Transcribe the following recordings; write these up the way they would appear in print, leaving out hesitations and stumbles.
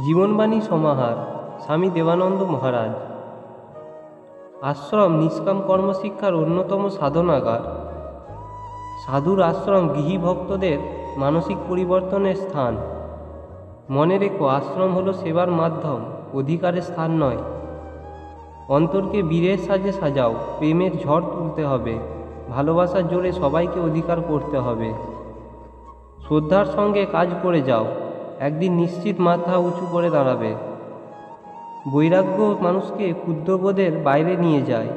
জীবনবাণী সমাহার স্বামী দেবানন্দ মহারাজ। আশ্রম নিষ্কাম কর্মশিক্ষার অন্যতম সাধনাগার। সাধুর আশ্রম গৃহী ভক্তদের মানসিক পরিবর্তনের স্থান। মনে রেখো, আশ্রম হলো সেবার মাধ্যম, অধিকারের স্থান নয়। অন্তরকে বীরের সাজে সাজাও, প্রেমের ঝড় তুলতে হবে, ভালোবাসার জোরে সবাইকে অধিকার করতে হবে। শ্রদ্ধার সঙ্গে কাজ করে যাও, একদিন নিশ্চিত মাথা উঁচু করে দাঁড়াবে। বৈরাগ্য মানুষকে ক্ষুদ্রবোধের বাইরে নিয়ে যায়।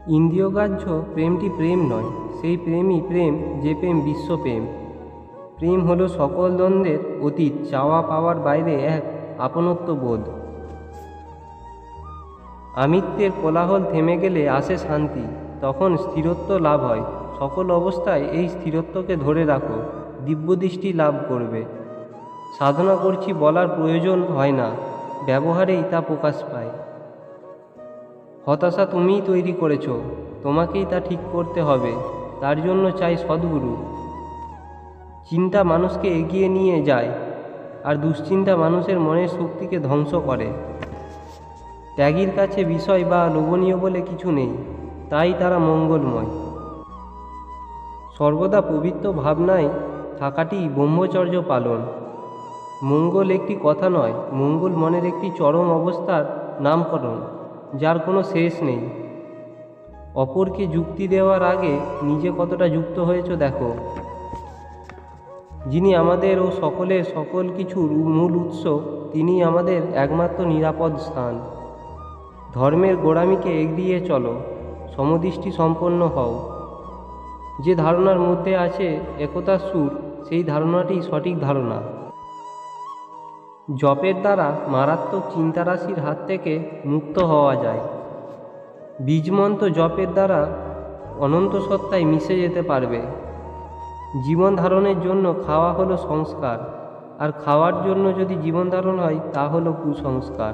ইন্দ্রিয়গ্রাহ্য প্রেমটি প্রেম নয়, সেই প্রেমই প্রেম যে প্রেম বিশ্বপ্রেম। প্রেম হলো সকল দ্বন্দ্বের অতীত, চাওয়া পাওয়ার বাইরে এক আপনত্ব বোধ। আমিত্বের কোলাহল থেমে গেলে আসে শান্তি, তখন স্থিরত্ব লাভ হয়। সকল অবস্থায় এই স্থিরত্বকে ধরে রাখো, দিব্যদৃষ্টি লাভ করবে। সাধনা করছি বলার প্রয়োজন হয় না, ব্যবহারেই তা প্রকাশ পায়। হতাশা তুমিই তৈরি করেছ, তোমাকেই তা ঠিক করতে হবে। তার জন্য চাই সদ্গুরু। চিন্তা মানুষকে এগিয়ে নিয়ে যায়, আর দুশ্চিন্তা মানুষের মনের শক্তিকে ধ্বংস করে। ত্যাগীর কাছে বিষয় বা লোভনীয় বলে কিছু নেই, তাই তারা মঙ্গলময়। সর্বদা পবিত্র ভাবনায় থাকাটি ব্রহ্মচর্য পালন। মঙ্গল একটি কথা নয়, মঙ্গল মনের একটি চরম অবস্থার নামকরণ, যার কোনো শেষ নেই। অপরকে যুক্তি দেওয়ার আগে নিজে কতটা যুক্ত হয়েছ দেখো। যিনি আমাদের ও সকলের সকল কিছুর মূল উৎস, তিনি আমাদের একমাত্র নিরাপদ স্থান। ধর্মের গোড়ামিকে এগিয়ে চলো, সমদৃষ্টি সম্পন্ন হও। যে ধারণার মধ্যে আছে একতার সুর, সেই ধারণাটি সঠিক ধারণা। জপের দ্বারা মারাত্মক চিন্তারাশির হাত থেকে মুক্ত হওয়া যায়। বীজমন্ত্র জপের দ্বারা অনন্ত সত্তায় মিশে যেতে পারবে। জীবন ধারণের জন্য খাওয়া হলো সংস্কার, আর খাওয়ার জন্য যদি জীবন ধারণ হয় তা হলো কুসংস্কার।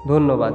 ধন্যবাদ।